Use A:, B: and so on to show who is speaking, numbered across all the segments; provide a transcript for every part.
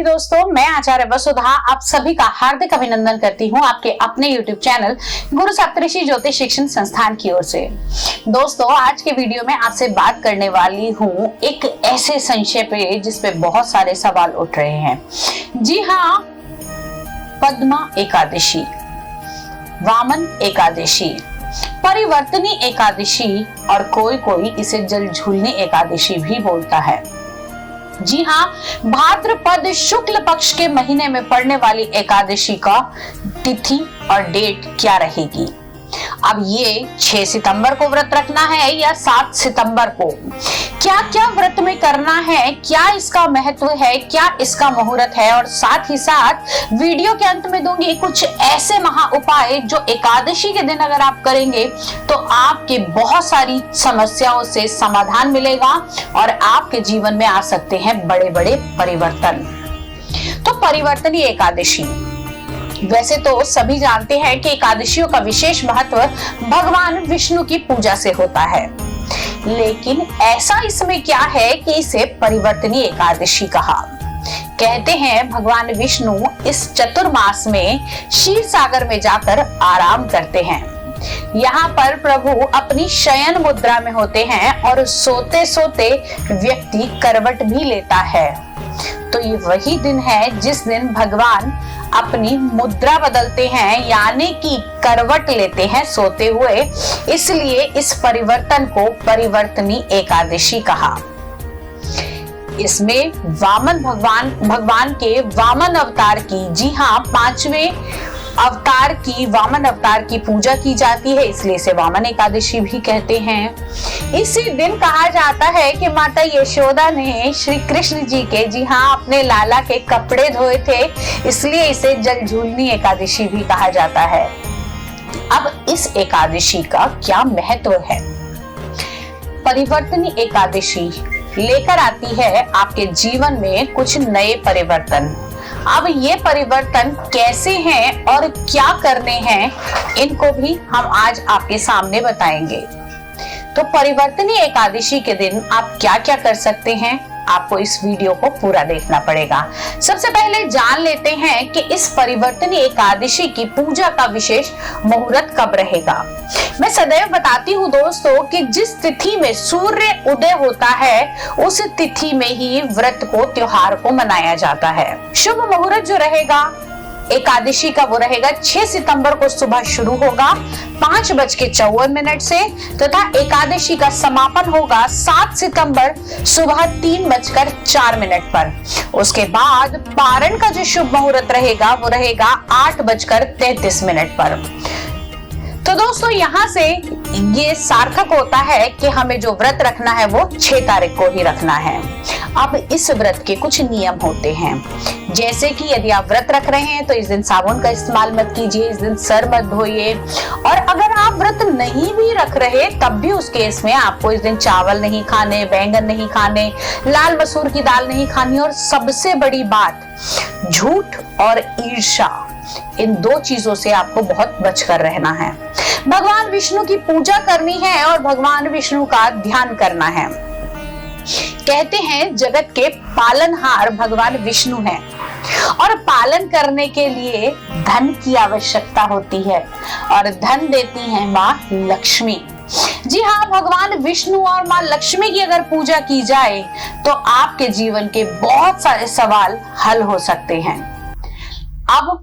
A: दोस्तों, मैं आचार्य वसुधा आप सभी का हार्दिक अभिनंदन करती हूँ आपके अपने YouTube चैनल गुरु सप्तऋषि ज्योतिष शिक्षण संस्थान की ओर से। दोस्तों, आज के वीडियो में आपसे बात करने वाली हूँ एक ऐसे संशय पे जिसपे बहुत सारे सवाल उठ रहे हैं। जी हाँ, पद्मा एकादशी, वामन एकादशी, परिवर्तनी एकादशी और कोई इसे जल झूलनी एकादशी भी बोलता है। जी हाँ, भाद्रपद शुक्ल पक्ष के महीने में पड़ने वाली एकादशी का तिथि और डेट क्या रहेगी। अब ये 6 सितंबर को व्रत रखना है या 7 सितंबर को, क्या क्या व्रत में करना है, क्या इसका महत्व है, क्या इसका मुहूर्त है, और साथ ही साथ वीडियो के अंत में दूंगी कुछ ऐसे महा उपाय जो एकादशी के दिन अगर आप करेंगे तो आपके बहुत सारी समस्याओं से समाधान मिलेगा और आपके जीवन में आ सकते हैं बड़े बड़े परिवर्तन। तो परिवर्तनी एकादशी, वैसे तो सभी जानते हैं कि एकादशियों का विशेष महत्व भगवान विष्णु की पूजा से होता है, लेकिन ऐसा इसमें क्या है कि इसे परिवर्तनी एकादशी कहा। कहते हैं भगवान विष्णु इस चतुर्मास में क्षीर सागर में जाकर आराम करते हैं। यहाँ पर प्रभु अपनी शयन मुद्रा में होते हैं और सोते सोते व्यक्ति करवट भी लेता है। तो ये वही दिन है जिस दिन भगवान अपनी मुद्रा बदलते हैं, यानी कि करवट लेते हैं सोते हुए, इसलिए इस परिवर्तन को परिवर्तनी एकादशी कहा। इसमें वामन भगवान के वामन अवतार की, जी हाँ, 5वें अवतार की, वामन अवतार की पूजा की जाती है, इसलिए इसे वामन एकादशी भी कहते हैं। इसी दिन कहा जाता है कि माता यशोदा ने श्री कृष्ण जी के, जी हाँ, अपने लाला के कपड़े धोए थे, इसलिए इसे जल झूलनी एकादशी भी कहा जाता है। अब इस एकादशी का क्या महत्व है। परिवर्तनी एकादशी लेकर आती है आपके जीवन में कुछ नए परिवर्तन। अब ये परिवर्तन कैसे हैं और क्या करने हैं, इनको भी हम आज आपके सामने बताएंगे। तो परिवर्तनी एकादशी के दिन आप क्या क्या कर सकते हैं, आपको इस वीडियो को पूरा देखना पड़ेगा। सबसे पहले जान लेते हैं कि इस परिवर्तनी एकादशी की पूजा का विशेष मुहूर्त कब रहेगा। मैं सदैव बताती हूँ दोस्तों कि जिस तिथि में सूर्य उदय होता है उस तिथि में ही व्रत को, त्योहार को मनाया जाता है। शुभ मुहूर्त जो रहेगा एकादशी का वो रहेगा 6 सितंबर को सुबह शुरू होगा 5:54 से, तथा एकादशी का समापन होगा 7 सितंबर सुबह 3:04 पर। उसके बाद पारण का जो शुभ मुहूर्त रहेगा वो रहेगा 8:33 पर। तो दोस्तों, यहाँ से ये सार्थक होता है कि हमें जो व्रत रखना है वो 6 तारीख को ही रखना है। अब इस व्रत के कुछ नियम होते हैं, जैसे कि यदि आप व्रत रख रहे हैं तो इस दिन साबुन का इस्तेमाल मत कीजिए, इस दिन सर मत धोइए, और अगर आप व्रत नहीं भी रख रहे तब भी उस केस में आपको इस दिन चावल नहीं खाने, बैंगन नहीं खाने, लाल मसूर की दाल नहीं खानी, और सबसे बड़ी बात, झूठ और ईर्ष्या, इन 2 चीजों से आपको बहुत बचकर रहना है। भगवान विष्णु की पूजा करनी है और भगवान विष्णु का ध्यान करना है। कहते हैं जगत के पालनहार भगवान विष्णु हैं और पालन करने के लिए धन की आवश्यकता होती है और धन देती है माँ लक्ष्मी। जी हाँ, भगवान विष्णु और माँ लक्ष्मी की अगर पूजा की जाए तो आपके जीवन के बहुत सारे सवाल हल हो सकते हैं। अब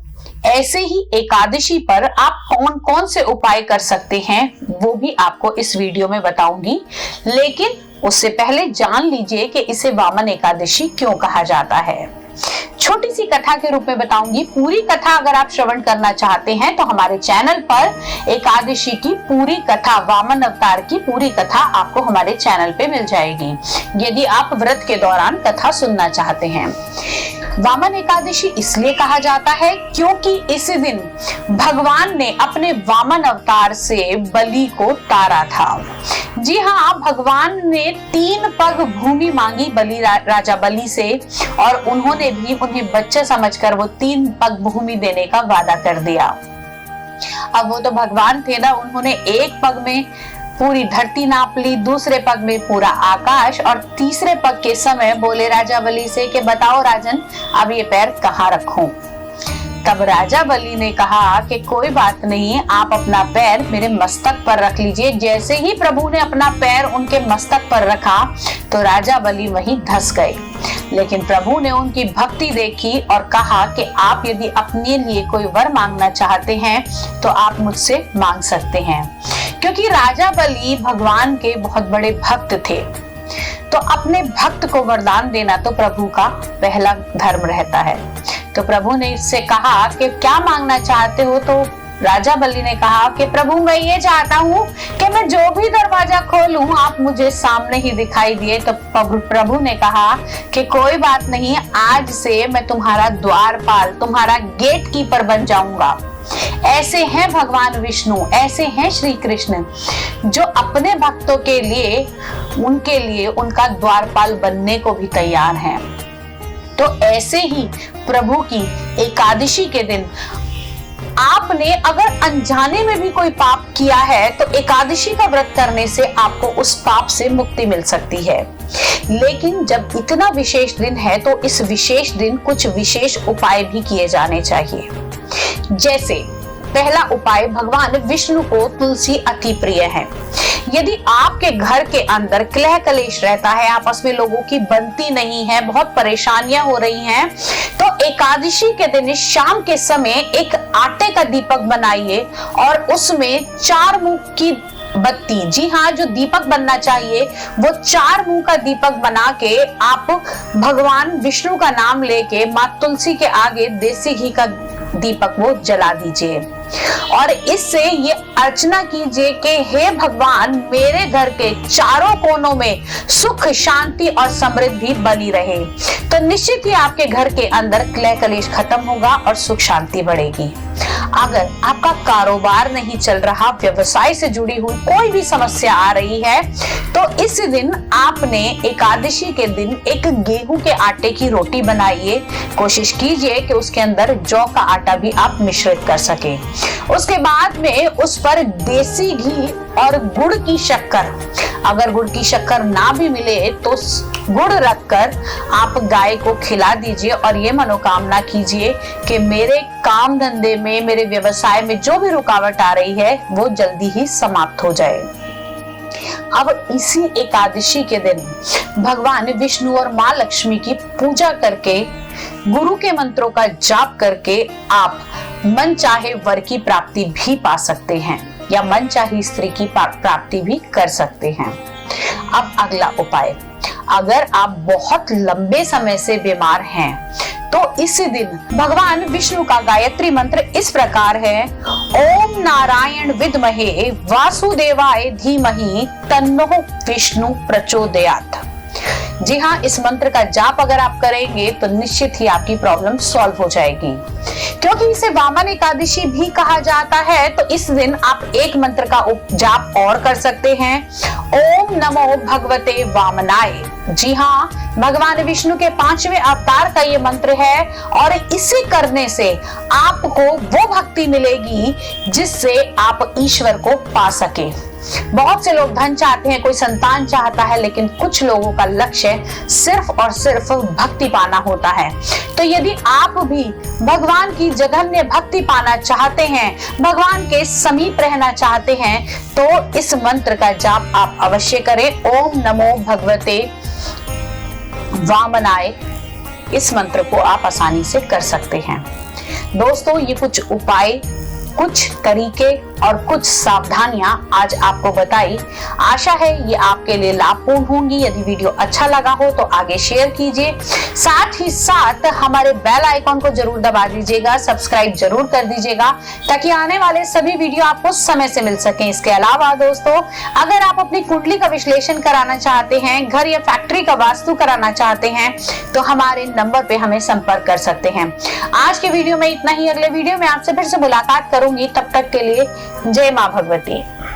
A: ऐसे ही एकादशी पर आप कौन कौन से उपाय कर सकते हैं वो भी आपको इस वीडियो में बताऊंगी, लेकिन उससे पहले जान लीजिए कि इसे वामन एकादशी क्यों कहा जाता है। छोटी सी कथा के रूप में बताऊंगी। पूरी कथा अगर आप श्रवण करना चाहते हैं तो हमारे चैनल पर एकादशी की पूरी कथा, वामन अवतार की पूरी कथा आपको हमारे चैनल पे मिल जाएगी, यदि आप व्रत के दौरान कथा सुनना चाहते हैं। वामन एकादशी इसलिए कहा जाता है क्योंकि इस दिन भगवान ने अपने वामन अवतार से बलि को तारा था। जी हाँ, भगवान ने 3 पग भूमि मांगी राजा बलि से, और उन्होंने भी उन्हें बच्चा समझकर वो 3 पग भूमि देने का वादा कर दिया। अब वो तो भगवान थे ना, उन्होंने 1 पग में पूरी धरती नाप ली, दूसरे पग में पूरा आकाश और तीसरे पग के समय बोले राजा बलि से कि बताओ राजन, अब ये पैर कहाँ रखूं। तब राजा बलि ने कहा कि कोई बात नहीं, आप अपना पैर मेरे मस्तक पर रख लीजिए। जैसे ही प्रभु ने अपना पैर उनके मस्तक पर रखा तो राजा बलि वहीं धंस गए। लेकिन प्रभु ने उनकी भक्ति देखी और कहा कि आप यदि अपने लिए कोई वर मांगना चाहते हैं तो आप मुझसे मांग सकते हैं। क्योंकि राजा बलि भगवान के बहुत बड़े भक्त थे, तो अपने भक्त को वरदान देना तो प्रभु का पहला धर्म रहता है। तो प्रभु ने इससे कहा कि क्या मांगना चाहते हो। तो राजा बलि ने कहा कि प्रभु मैं ये चाहता हूँ कि मैं जो भी दरवाजा खोलूं आप मुझे सामने ही दिखाई दिए। तो प्रभु ने कहा कि कोई बात नहीं, आज से मैं तुम्हारा द्वारपाल, तुम्हारा गेट कीपर बन जाऊंगा। ऐसे हैं भगवान विष्णु, ऐसे हैं श्री कृष्ण जो अपने भक्तों के लिए, उनके लिए उनका द्वारपाल बनने को भी तैयार हैं। तो ऐसे ही प्रभु की एकादशी के दिन आपने अगर अनजाने में भी कोई पाप किया है तो एकादशी का व्रत करने से आपको उस पाप से मुक्ति मिल सकती है। लेकिन जब इतना विशेष दिन है तो इस विशेष दिन कुछ विशेष उपाय भी किए जाने चाहिए। जैसे पहला उपाय, भगवान विष्णु को तुलसी अति प्रिय है। यदि आपके घर के अंदर कलह कलेश रहता है, आपस में लोगों की बनती नहीं है, बहुत परेशानियां हो रही हैं, तो एकादशी के दिन शाम के समय एक आटे का दीपक बनाइए और उसमें 4 मुंह की बत्ती, जी हाँ, जो दीपक बनना चाहिए वो 4 मुंह का दीपक बना के आप भगवान विष्णु का नाम लेके मां तुलसी के आगे देसी घी का दीपक वो जला दीजिए और इससे ये अर्चना कीजिए कि हे भगवान, मेरे घर के चारों कोनों में सुख, शांति और समृद्धि बनी रहे। तो निश्चित ही आपके घर के अंदर कलह कलेश खत्म होगा और सुख शांति बढ़ेगी। अगर आपका कारोबार नहीं चल रहा, व्यवसाय से जुड़ी हुई कोई भी समस्या आ रही है, तो इस दिन आपने एकादशी के दिन एक गेहूं के आटे की रोटी बनाइए। कोशिश कीजिए कि उसके अंदर जौ का आटा भी आप मिश्रित कर सके। उसके बाद में उस पर देसी घी और गुड़ की शक्कर, अगर गुड़ की शक्कर ना भी मिले तो गुड़ रखकर आप गाय को खिला दीजिए और ये मनोकामना कीजिए कि मेरे काम धंधे में, मेरे व्यवसाय में जो भी रुकावट आ रही है वो जल्दी ही समाप्त हो जाए। अब इसी एकादशी के दिन भगवान विष्णु और मां लक्ष्मी की पूजा करके, गुरु के मंत्रों का जाप करके आप मन चाहे वर की प्राप्ति भी पा सकते हैं या मन चाहे स्त्री की प्राप्ति भी कर सकते हैं। अब अगला उपाय, अगर आप बहुत लंबे समय से बीमार हैं तो इस दिन भगवान विष्णु का गायत्री मंत्र इस प्रकार है, ओम नारायण विद्महे वासुदेवाय धीमहि तन्नो विष्णु प्रचोदयात्। जी हाँ, इस मंत्र का जाप अगर आप करेंगे तो निश्चित ही आपकी प्रॉब्लम सॉल्व हो जाएगी। क्योंकि इसे वामन एकादशी भी कहा जाता है, तो इस दिन आप एक मंत्र का जाप और कर सकते हैं, ओम नमो भगवते वामनाय। जी हाँ, भगवान विष्णु के 5वें अवतार का ये मंत्र है और इसे करने से आपको वो भक्ति मिलेगी जिससे आप ईश्वर को पा सके। बहुत से लोग धन चाहते हैं, कोई संतान चाहता है, लेकिन कुछ लोगों का लक्ष्य सिर्फ और सिर्फ भक्ति पाना होता है। तो यदि आप भी भगवान की जघन्य भक्ति पाना चाहते हैं, भगवान के समीप रहना चाहते हैं, तो इस मंत्र का जाप आप अवश्य करें, ओम नमो भगवते वामनाय। इस मंत्र को आप आसानी से कर सकते हैं। दोस्तों, ये कुछ उपाय, कुछ तरीके और कुछ सावधानियां आज आपको बताई। आशा है ये आपके लिए लाभपूर्ण होंगी। यदि वीडियो अच्छा लगा हो तो आगे शेयर कीजिए, साथ ही साथ हमारे बेल आइकॉन को जरूर दबा दीजिएगा, सब्सक्राइब जरूर कर दीजिएगा ताकि आने वाले सभी वीडियो आपको समय से मिल सके। इसके अलावा दोस्तों, अगर आप अपनी कुंडली का विश्लेषण कराना चाहते हैं, घर या फैक्ट्री का वास्तु कराना चाहते हैं, तो हमारे नंबर पे हमें संपर्क कर सकते हैं। आज के वीडियो में इतना ही। अगले वीडियो में आपसे फिर से मुलाकात करूंगी। तब तक के लिए जय मां भगवती।